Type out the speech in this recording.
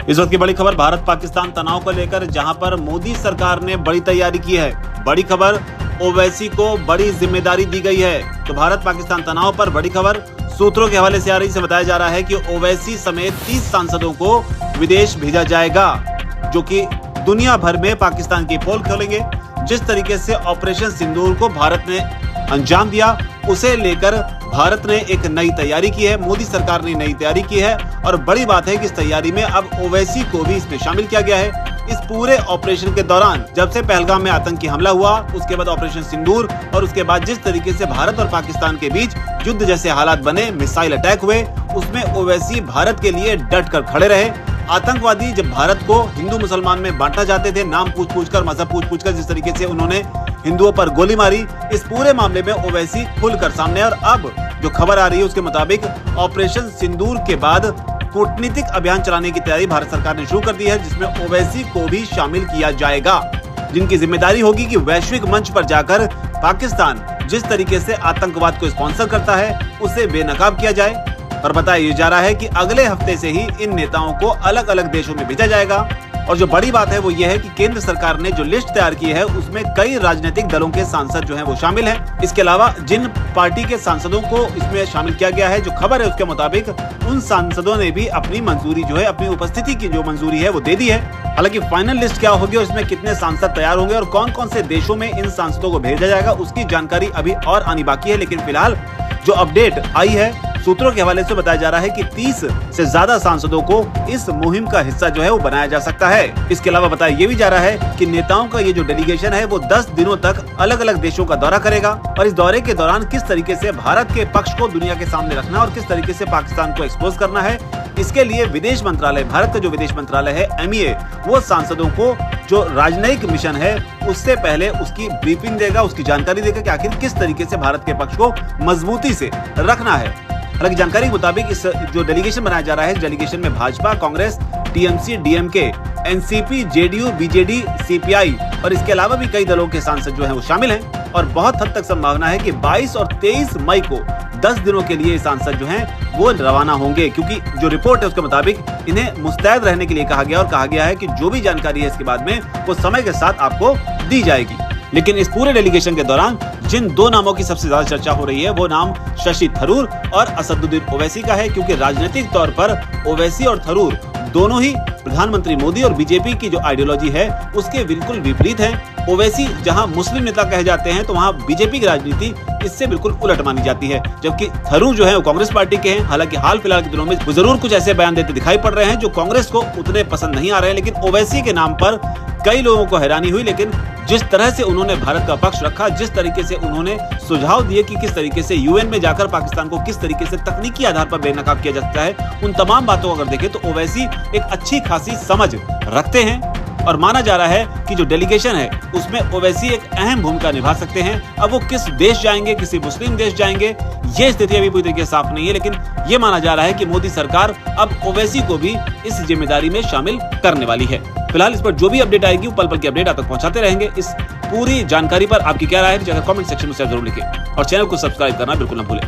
इस वक्त की बड़ी खबर भारत पाकिस्तान तनाव को लेकर, जहां पर मोदी सरकार ने बड़ी तैयारी की है। बड़ी खबर, ओवैसी को बड़ी जिम्मेदारी दी गई है। तो भारत पाकिस्तान तनाव पर बड़ी खबर सूत्रों के हवाले से आ रही से बताया जा रहा है कि ओवैसी समेत 30 सांसदों को विदेश भेजा जाएगा, जो कि दुनिया भर में पाकिस्तान की पोल खोलेंगे। जिस तरीके से ऑपरेशन सिंदूर को भारत ने अंजाम दिया, उसे लेकर भारत ने एक नई तैयारी की है। मोदी सरकार ने नई तैयारी की है और बड़ी बात है कि इस तैयारी में अब ओवैसी को भी इसमें शामिल किया गया है। इस पूरे ऑपरेशन के दौरान, जब से पहलगाम में आतंकी हमला हुआ, उसके बाद ऑपरेशन सिंदूर और उसके बाद जिस तरीके से भारत और पाकिस्तान के बीच युद्ध जैसे हालात बने, मिसाइल अटैक हुए, उसमें ओवैसी भारत के लिए डट कर खड़े रहे। आतंकवादी जब भारत को हिंदू मुसलमान में बांटना चाहते थे, नाम पूछ कर, मजहब पूछ कर, जिस तरीके से उन्होंने हिंदुओं पर गोली मारी, इस पूरे मामले में ओवैसी खुलकर सामने। और अब जो खबर आ रही है उसके मुताबिक ऑपरेशन सिंदूर के बाद कूटनीतिक अभियान चलाने की तैयारी भारत सरकार ने शुरू कर दी है, जिसमें ओवैसी को भी शामिल किया जाएगा, जिनकी जिम्मेदारी होगी कि वैश्विक मंच पर जाकर पाकिस्तान जिस तरीके से आतंकवाद को स्पॉन्सर करता है, उसे बेनकाब किया जाए। और बताया जा रहा है कि अगले हफ्ते से ही इन नेताओं को अलग अलग देशों में भेजा जाएगा। और जो बड़ी बात है वो ये है कि केंद्र सरकार ने जो लिस्ट तैयार की है, उसमें कई राजनीतिक दलों के सांसद जो हैं वो शामिल हैं। इसके अलावा जिन पार्टी के सांसदों को इसमें शामिल किया गया है, जो खबर है उसके मुताबिक उन सांसदों ने भी अपनी मंजूरी जो है, अपनी उपस्थिति की जो मंजूरी है वो दे दी है। हालांकि फाइनल लिस्ट क्या होगी और इसमें कितने सांसद तैयार होंगे और कौन कौन से देशों में इन सांसदों को भेजा जाएगा, उसकी जानकारी अभी और आनी बाकी है। लेकिन फिलहाल जो अपडेट आई है, सूत्रों के हवाले से बताया जा रहा है कि 30 से ज्यादा सांसदों को इस मुहिम का हिस्सा जो है वो बनाया जा सकता है। इसके अलावा बताया ये भी जा रहा है कि नेताओं का ये जो डेलीगेशन है वो 10 दिनों तक अलग अलग देशों का दौरा करेगा और इस दौरे के दौरान किस तरीके से भारत के पक्ष को दुनिया के सामने रखना और किस तरीके से पाकिस्तान को एक्सपोज करना है, इसके लिए विदेश मंत्रालय, भारत का जो विदेश मंत्रालय है MEA, वो सांसदों को जो राजनयिक मिशन है उससे पहले उसकी ब्रीफिंग देगा, उसकी जानकारी देगा कि आखिर किस तरीके से भारत के पक्ष को मजबूती से रखना है। हालांकि जानकारी के मुताबिक इस जो डेलीगेशन बनाया जा रहा है, डेलीगेशन में Bhajpa, Congress, TMC, DMK, NCP, JDU, BJD, CPI और इसके अलावा भी कई दलों के सांसद जो हैं वो शामिल हैं। और बहुत हद तक संभावना है कि 22 और 23 मई को 10 दिनों के लिए सांसद जो हैं वो रवाना होंगे, क्योंकि जो रिपोर्ट है उसके मुताबिक इन्हें मुस्तैद रहने के लिए कहा गया और कहा गया है कि जो भी जानकारी है इसके बाद में वो समय के साथ आपको दी जाएगी। लेकिन इस पूरे डेलीगेशन के दौरान जिन दो नामों की सबसे ज्यादा चर्चा हो रही है, वो नाम शशि थरूर और असदुद्दीन ओवैसी का है, क्योंकि राजनीतिक तौर पर ओवैसी और थरूर दोनों ही प्रधानमंत्री मोदी और बीजेपी की जो आइडियोलॉजी है उसके बिल्कुल विपरीत हैं। ओवैसी जहां मुस्लिम नेता कहे जाते हैं, तो वहां बीजेपी की राजनीति इससे बिल्कुल उलट मानी जाती है, जबकि थरूर जो है वो कांग्रेस पार्टी के हैं। हालांकि हाल फिलहाल के दिनों में वो जरूर कुछ ऐसे बयान देते दिखाई पड़ रहे हैं जो कांग्रेस को उतने पसंद नहीं आ रहे हैं। लेकिन ओवैसी के नाम पर कई लोगों को हैरानी हुई, लेकिन जिस तरह से उन्होंने भारत का पक्ष रखा, जिस तरीके से उन्होंने सुझाव दिए कि किस तरीके से UN में जाकर पाकिस्तान को किस तरीके से तकनीकी आधार पर बेनकाब किया जा सकता है, उन तमाम बातों को अगर देखें तो ओवैसी एक अच्छी खासी समझ रखते हैं। और माना जा रहा है कि जो डेलीगेशन है उसमें ओवैसी एक अहम भूमिका निभा सकते हैं। अब वो किस देश जाएंगे, किसी मुस्लिम देश जाएंगे, ये स्थिति अभी पूरी तरीके से साफ नहीं है, लेकिन ये माना जा रहा है कि मोदी सरकार अब ओवैसी को भी इस जिम्मेदारी में शामिल करने वाली है। फिलहाल इस पर जो भी अपडेट आएगी वो पल पल की अपडेट आप तक पहुंचाते रहेंगे। इस पूरी जानकारी पर आपकी क्या राय है, कमेंट सेक्शन में जरूर लिखें और चैनल को सब्सक्राइब करना बिल्कुल न भूलें।